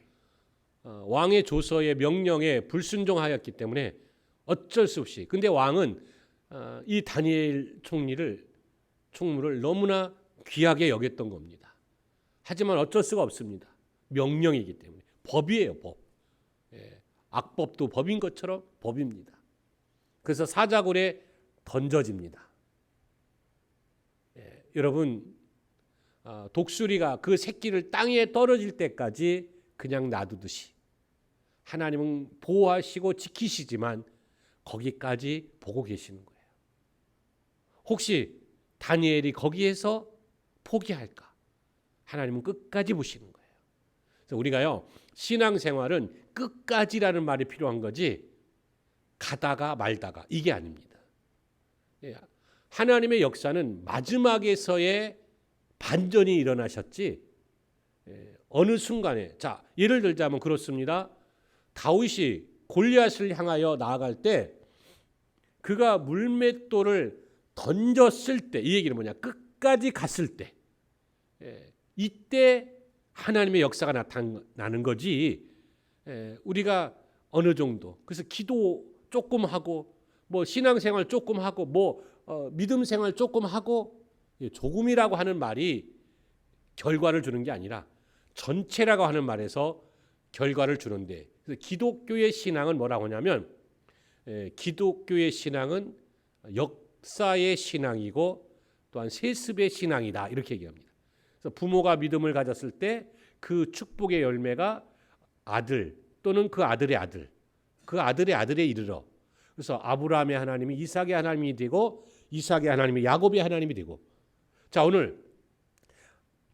왕의 조서의 명령에 불순종하였기 때문에 어쩔 수 없이. 근데 왕은 이 다니엘 총무를 너무나 귀하게 여겼던 겁니다. 하지만 어쩔 수가 없습니다. 명령이기 때문에. 법이에요, 법. 악법도 법인 것처럼 법입니다. 그래서 사자굴에 던져집니다. 여러분, 독수리가 그 새끼를 땅에 떨어질 때까지 그냥 놔두듯이 하나님은 보호하시고 지키시지만 거기까지 보고 계시는 거예요. 혹시 다니엘이 거기에서 포기할까? 하나님은 끝까지 보시는 거예요. 그래서 우리가요, 신앙생활은 끝까지라는 말이 필요한 거지 가다가 말다가 이게 아닙니다. 하나님의 역사는 마지막에서의 반전이 일어나셨지 어느 순간에, 자, 예를 들자면 그렇습니다. 다윗이 골리앗을 향하여 나아갈 때 그가 물맷돌을 던졌을 때, 이 얘기는 뭐냐? 끝까지 갔을 때, 이때 하나님의 역사가 나타나는 거지. 우리가 어느 정도, 그래서 기도 조금 하고, 뭐 신앙생활 조금 하고, 뭐 믿음 생활 조금 하고, 조금이라고 하는 말이 결과를 주는 게 아니라 전체라고 하는 말에서 결과를 주는데, 그래서 기독교의 신앙은 뭐라고 하냐면, 기독교의 신앙은 역사의 신앙이고 또한 세습의 신앙이다, 이렇게 얘기합니다. 그래서 부모가 믿음을 가졌을 때 그 축복의 열매가 아들 또는 그 아들의 아들, 그 아들의 아들에 이르러, 그래서 아브라함의 하나님이 이삭의 하나님이 되고 이삭의 하나님이 야곱의 하나님이 되고. 자, 오늘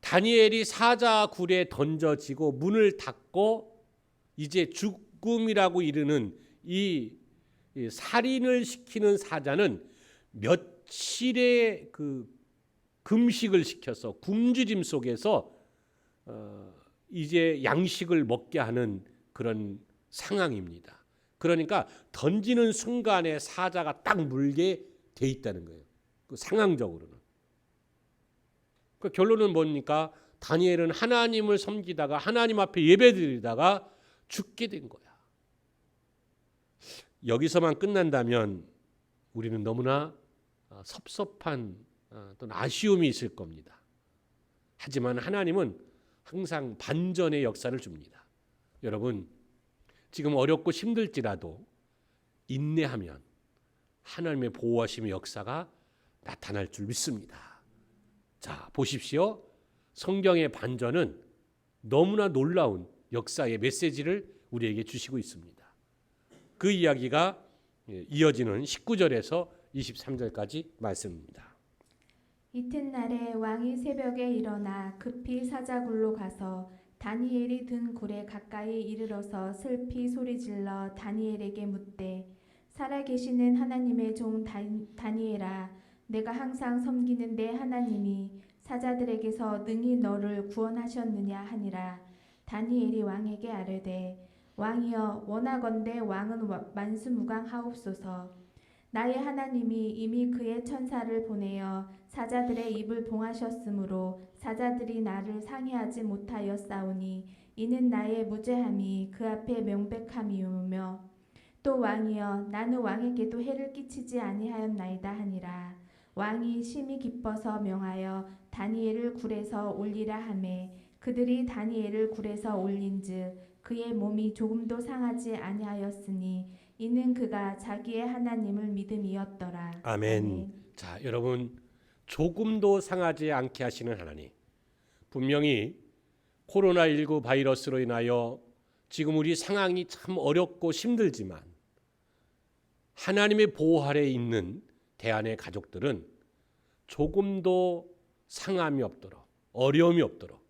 다니엘이 사자굴에 던져지고 문을 닫고 이제 죽음이라고 이르는 이 살인을 시키는 사자는 며칠의 그 금식을 시켜서 굶주림 속에서 이제 양식을 먹게 하는 그런 상황입니다. 그러니까 던지는 순간에 사자가 딱 물게 돼 있다는 거예요. 그 상황적으로는. 그 결론은 뭡니까? 다니엘은 하나님을 섬기다가 하나님 앞에 예배드리다가 죽게 된 거야. 여기서만 끝난다면 우리는 너무나 섭섭한 또는 아쉬움이 있을 겁니다. 하지만 하나님은 항상 반전의 역사를 줍니다. 여러분, 지금 어렵고 힘들지라도 인내하면 하나님의 보호하심의 역사가 나타날 줄 믿습니다. 자, 보십시오. 성경의 반전은 너무나 놀라운 역사의 메시지를 우리에게 주시고 있습니다. 그 이야기가 이어지는 19절에서 23절까지 말씀입니다. 이튿날에 왕이 새벽에 일어나 급히 사자굴로 가서 다니엘이 든 굴에 가까이 이르러서 슬피 소리질러 다니엘에게 묻되, 살아계시는 하나님의 종 다니엘아, 내가 항상 섬기는 내 하나님이 사자들에게서 능히 너를 구원하셨느냐 하니라. 다니엘이 왕에게 아뢰되, 왕이여, 원하건대 왕은 만수무강하옵소서. 나의 하나님이 이미 그의 천사를 보내어 사자들의 입을 봉하셨으므로 사자들이 나를 상해하지 못하였사오니 이는 나의 무죄함이 그 앞에 명백함이오며, 또 왕이여, 나는 왕에게도 해를 끼치지 아니하였나이다 하니라. 왕이 심히 기뻐서 명하여 다니엘을 굴에서 올리라 하매 그들이 다니엘을 굴에서 올린즉 그의 몸이 조금도 상하지 아니하였으니 이는 그가 자기의 하나님을 믿음이었더라. 아멘. 자, 여러분, 조금도 상하지 않게 하시는 하나님. 분명히 코로나19 바이러스로 인하여 지금 우리 상황이 참 어렵고 힘들지만 하나님의 보호 아래에 있는 대안의 가족들은 조금도 상함이 없도록, 어려움이 없도록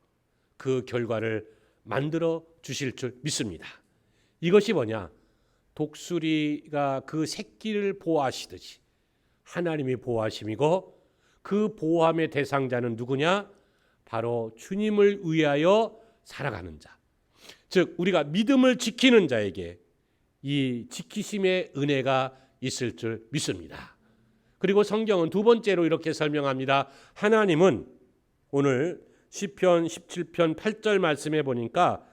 그 결과를 만들어 주실 줄 믿습니다. 이것이 뭐냐? 독수리가 그 새끼를 보호하시듯이 하나님이 보호하심이고, 그 보호함의 대상자는 누구냐? 바로 주님을 위하여 살아가는 자, 즉 우리가 믿음을 지키는 자에게 이 지키심의 은혜가 있을 줄 믿습니다. 그리고 성경은 두 번째로 이렇게 설명합니다. 하나님은 오늘 시편 17편 8절 말씀에 보니까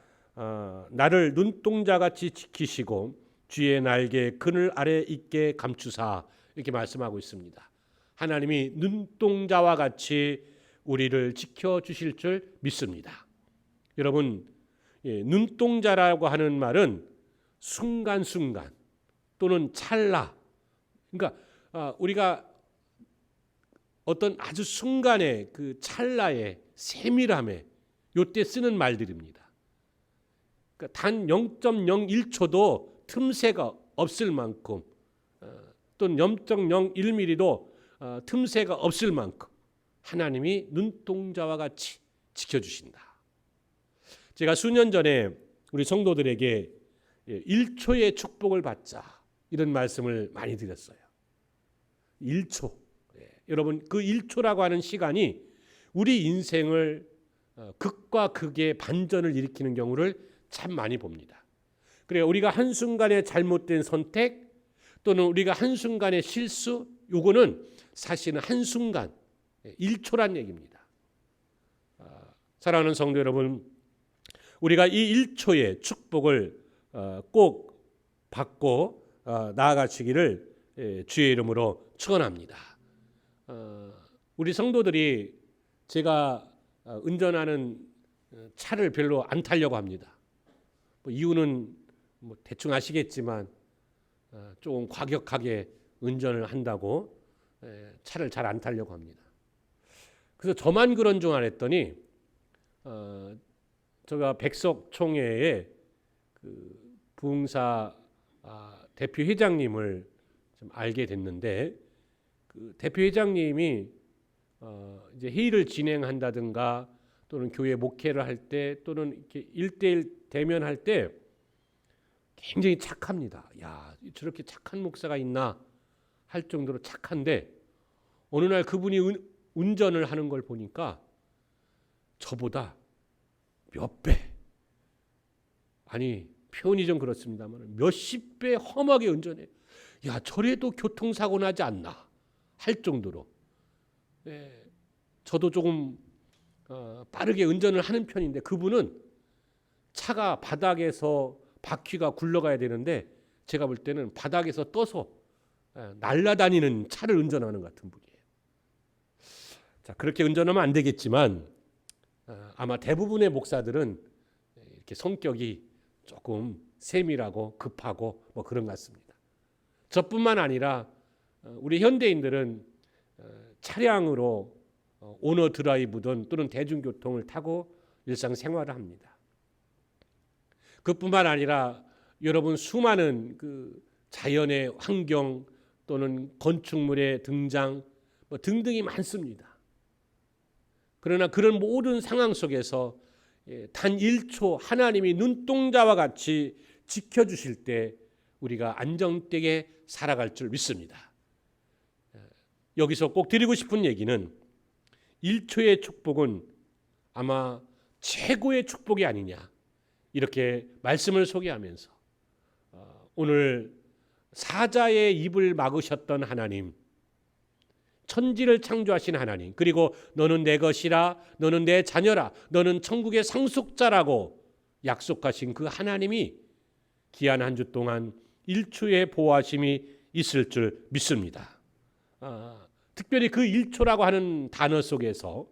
나를 눈동자같이 지키시고 주의 날개 그늘 아래 있게 감추사, 이렇게 말씀하고 있습니다. 하나님이 눈동자와 같이 우리를 지켜주실 줄 믿습니다. 여러분, 눈동자라고 하는 말은 순간순간 또는 찰나, 그러니까 우리가 어떤 아주 순간의 그 찰나의 세밀함에 요때 쓰는 말들입니다. 그러니까 단 0.01초도 틈새가 없을 만큼, 또는 0.01mm도 틈새가 없을 만큼 하나님이 눈동자와 같이 지켜주신다. 제가 수년 전에 우리 성도들에게 1초의 축복을 받자, 이런 말씀을 많이 드렸어요. 1초. 여러분, 그 1초라고 하는 시간이 우리 인생을 극과 극의 반전을 일으키는 경우를 참 많이 봅니다. 그래, 우리가 한순간의 잘못된 선택 또는 우리가 한순간의 실수, 요거는 사실은 한순간 1초란 얘기입니다. 사랑하는 성도 여러분, 우리가 이 1초의 축복을 꼭 받고 나아가시기를 주의 이름으로 축원합니다. 우리 성도들이 제가 운전하는 차를 별로 안 타려고 합니다. 이유는 대충 아시겠지만 조금 과격하게 운전을 한다고 차를 잘 안 타려고 합니다. 그래서 저만 그런 줄 알았더니 제가 백석총회에 그 부흥사 대표 회장님을 좀 알게 됐는데, 그 대표 회장님이 이제 회의를 진행한다든가 또는 교회 목회를 할 때 또는 이렇게 1대1 대면할 때 굉장히 착합니다. 야, 저렇게 착한 목사가 있나 할 정도로 착한데, 어느 날 그분이 운전을 하는 걸 보니까 저보다 몇 배, 아니 표현이 좀 그렇습니다만 몇십 배 험하게 운전해. 야, 저래도 교통사고 나지 않나 할 정도로. 저도 조금 빠르게 운전을 하는 편인데, 그분은 차가 바닥에서 바퀴가 굴러가야 되는데 제가 볼 때는 바닥에서 떠서 날아다니는 차를 운전하는 것 같은 분이에요. 자, 그렇게 운전하면 안 되겠지만 아마 대부분의 목사들은 이렇게 성격이 조금 세밀하고 급하고 뭐 그런 것 같습니다. 저뿐만 아니라 우리 현대인들은 차량으로 오너 드라이브든 또는 대중교통을 타고 일상생활을 합니다. 그뿐만 아니라 여러분 수많은 그 자연의 환경 또는 건축물의 등장 뭐 등등이 많습니다. 그러나 그런 모든 상황 속에서 단 1초 하나님이 눈동자와 같이 지켜주실 때 우리가 안정되게 살아갈 줄 믿습니다. 여기서 꼭 드리고 싶은 얘기는 1초의 축복은 아마 최고의 축복이 아니냐, 이렇게 말씀을 소개하면서 오늘 사자의 입을 막으셨던 하나님, 천지를 창조하신 하나님, 그리고 너는 내 것이라, 너는 내 자녀라, 너는 천국의 상속자라고 약속하신 그 하나님이 귀한 한 주 동안 1초의 보호하심이 있을 줄 믿습니다. 특별히 그 1초라고 하는 단어 속에서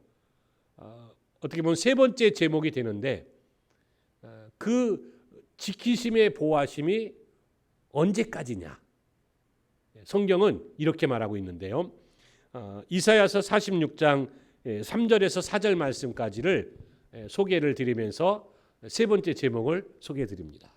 어떻게 보면 세 번째 제목이 되는데, 그 지키심의 보호하심이 언제까지냐? 성경은 이렇게 말하고 있는데요. 이사야서 46장 3절에서 4절 말씀까지를 소개를 드리면서 세 번째 제목을 소개해 드립니다.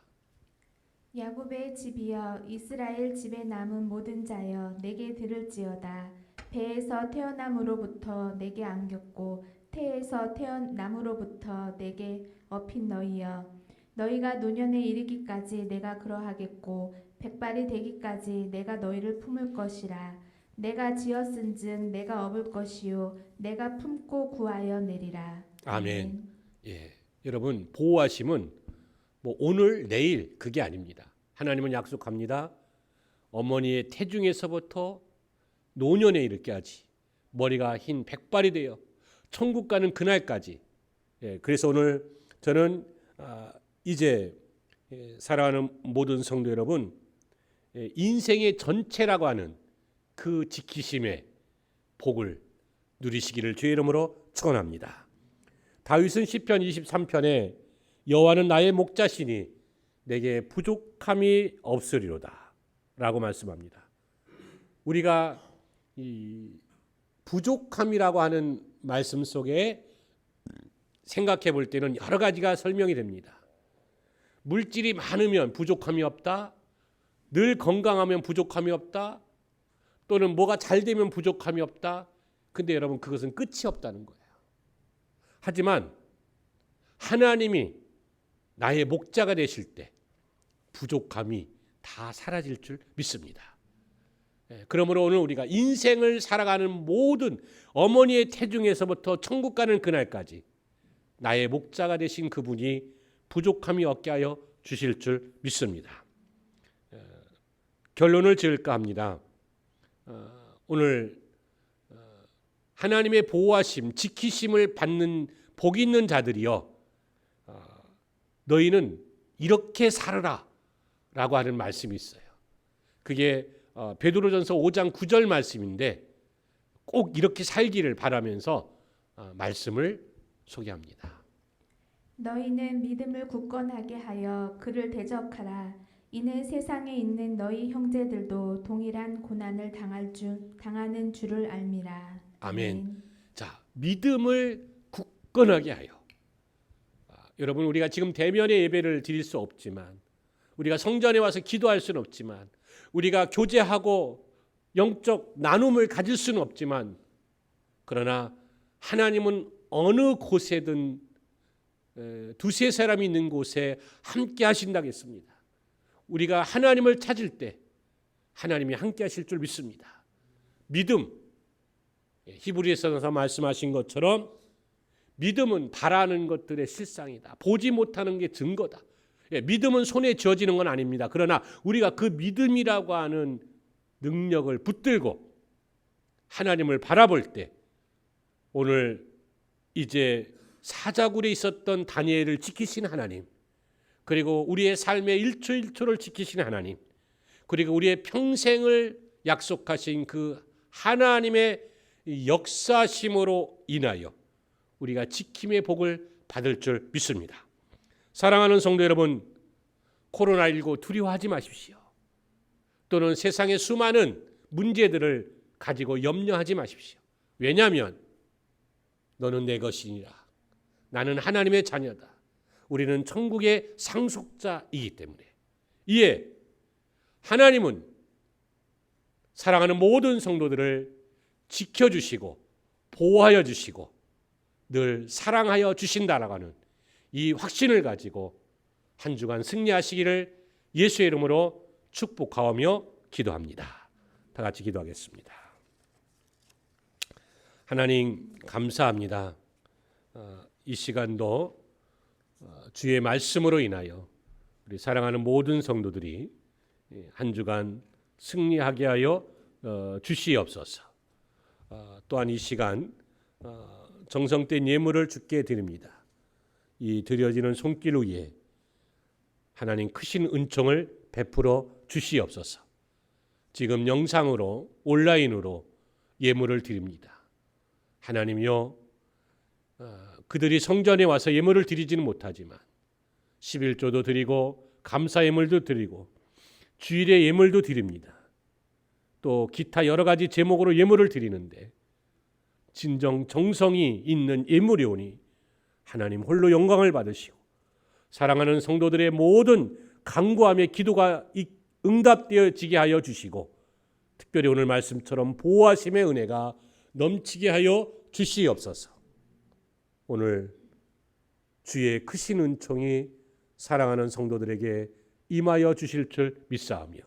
야곱의 집이여, 이스라엘 집에 남은 모든 자여, 내게 들을지어다. 배에서 태어남으로부터 내게 안겼고 태에서 태어남으로부터 내게 업힌 너희여, 너희가 노년에 이르기까지 내가 그러하겠고 백발이 되기까지 내가 너희를 품을 것이라. 내가 지었은즉 내가 업을 것이요 내가 품고 구하여 내리라. 아멘. 예, 여러분, 보호하심은 뭐 오늘 내일 그게 아닙니다. 하나님은 약속합니다. 어머니의 태중에서부터 노년에 이르기까지 머리가 흰 백발이 되어 천국 가는 그날까지. 그래서 오늘 저는 이제 사랑하는 모든 성도 여러분, 인생의 전체라고 하는 그 지키심의 복을 누리시기를 주의 이름으로 축원합니다. 다윗은 시편 23편에 여호와는 나의 목자시니 내게 부족함이 없으리로다 라고 말씀합니다. 우리가 이 부족함이라고 하는 말씀 속에 생각해 볼 때는 여러 가지가 설명이 됩니다. 물질이 많으면 부족함이 없다, 늘 건강하면 부족함이 없다, 또는 뭐가 잘 되면 부족함이 없다. 근데 여러분, 그것은 끝이 없다는 거예요. 하지만 하나님이 나의 목자가 되실 때 부족함이 다 사라질 줄 믿습니다. 그러므로 오늘 우리가 인생을 살아가는 모든 어머니의 태중에서부터 천국 가는 그날까지 나의 목자가 되신 그분이 부족함이 없게 하여 주실 줄 믿습니다. 결론을 지을까 합니다. 오늘 하나님의 보호하심, 지키심을 받는 복 있는 자들이여, 너희는 이렇게 살아라 라고 하는 말씀이 있어요. 그게 베드로전서 5장 9절 말씀인데 꼭 이렇게 살기를 바라면서 말씀을 소개합니다. 너희는 믿음을 굳건하게 하여 그를 대적하라. 이는 세상에 있는 너희 형제들도 동일한 고난을 당하는 줄을 알미라. 아멘. 자, 믿음을 굳건하게 하여. 여러분, 우리가 지금 대면의 예배를 드릴 수 없지만, 우리가 성전에 와서 기도할 수는 없지만, 우리가 교제하고 영적 나눔을 가질 수는 없지만, 그러나 하나님은 어느 곳에든 두세 사람이 있는 곳에 함께 하신다고 했습니다. 우리가 하나님을 찾을 때 하나님이 함께 하실 줄 믿습니다. 믿음, 히브리서에서 말씀하신 것처럼 믿음은 바라는 것들의 실상이다. 보지 못하는 게 증거다. 믿음은 손에 쥐어지는 건 아닙니다. 그러나 우리가 그 믿음이라고 하는 능력을 붙들고 하나님을 바라볼 때, 오늘 이제 사자굴에 있었던 다니엘을 지키신 하나님, 그리고 우리의 삶의 1초 1초를 지키신 하나님, 그리고 우리의 평생을 약속하신 그 하나님의 역사심으로 인하여 우리가 지킴의 복을 받을 줄 믿습니다. 사랑하는 성도 여러분, 코로나19 두려워하지 마십시오. 또는 세상의 수많은 문제들을 가지고 염려하지 마십시오. 왜냐하면 너는 내 것이니라. 나는 하나님의 자녀다. 우리는 천국의 상속자이기 때문에. 이에 하나님은 사랑하는 모든 성도들을 지켜주시고 보호하여 주시고 늘 사랑하여 주신다라고 하는 이 확신을 가지고 한 주간 승리하시기를 예수의 이름으로 축복하며 기도합니다. 다 같이 기도하겠습니다. 하나님 감사합니다. 이 시간도 주의 말씀으로 인하여 우리 사랑하는 모든 성도들이 한 주간 승리하게 하여 주시옵소서. 또한 이 시간 정성된 예물을 주께 드립니다. 이 드려지는 손길 위에 하나님 크신 은총을 베풀어 주시옵소서. 지금 영상으로 온라인으로 예물을 드립니다. 하나님이여, 그들이 성전에 와서 예물을 드리지는 못하지만 11조도 드리고 감사 예물도 드리고 주일의 예물도 드립니다. 또 기타 여러 가지 제목으로 예물을 드리는데 진정 정성이 있는 예물이 오니 하나님 홀로 영광을 받으시고 사랑하는 성도들의 모든 간구함의 기도가 응답되어지게 하여 주시고 특별히 오늘 말씀처럼 보호하심의 은혜가 넘치게 하여 주시옵소서. 오늘 주의 크신 은총이 사랑하는 성도들에게 임하여 주실 줄 믿사오며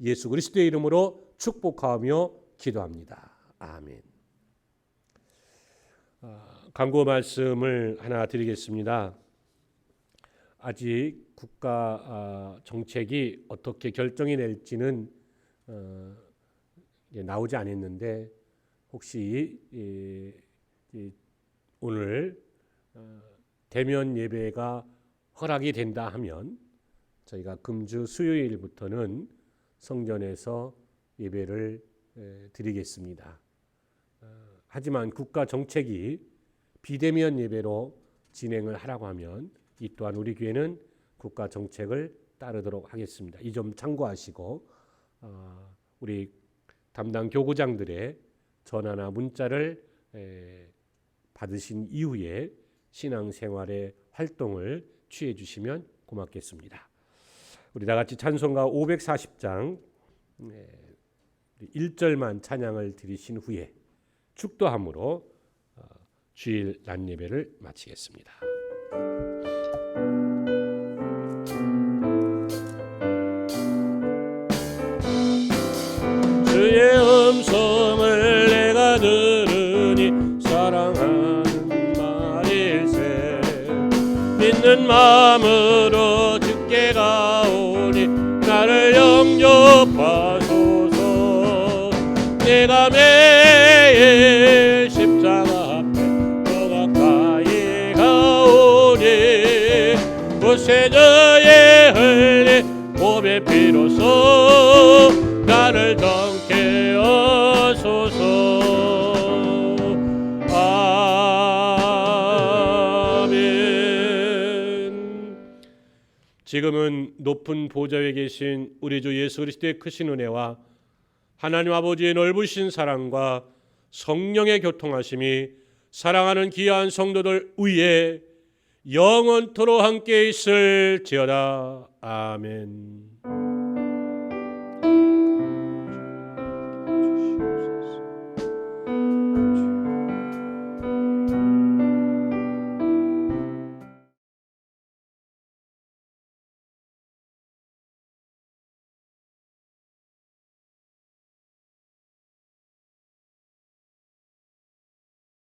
예수 그리스도의 이름으로 축복하며 기도합니다. 아멘. 간구 말씀을 하나 드리겠습니다. 아직 국가 정책이 어떻게 결정이 될지는 나오지 않았는데 혹시 오늘 대면 예배가 허락이 된다 하면 저희가 금주 수요일부터는 성전에서 예배를 드리겠습니다. 하지만 국가 정책이 비대면 예배로 진행을 하라고 하면 이 또한 우리 교회는 국가 정책을 따르도록 하겠습니다. 이 점 참고하시고 우리 담당 교구장들의 전화나 문자를 받으신 이후에 신앙생활의 활동을 취해 주시면 고맙겠습니다. 우리 다 같이 찬송가 540장 1절만 찬양을 드리신 후에 축도함으로 주일 낮 예배를 마치겠습니다. 주의 음성을 내가 들으니 사랑하는 말일세 믿는 마음으로 주께 가오니 나를 영접하 내가 매일 십자가 앞에 더 가까이 가오니 구세주의 흘린 몸의 피로써 나를 정케 하소서. 지금은 높은 보좌에 계신 우리 주 예수 그리스도의 크신 은혜와 하나님 아버지의 넓으신 사랑과 성령의 교통하심이 사랑하는 귀한 성도들 위에 영원토록 함께 있을지어다. 아멘.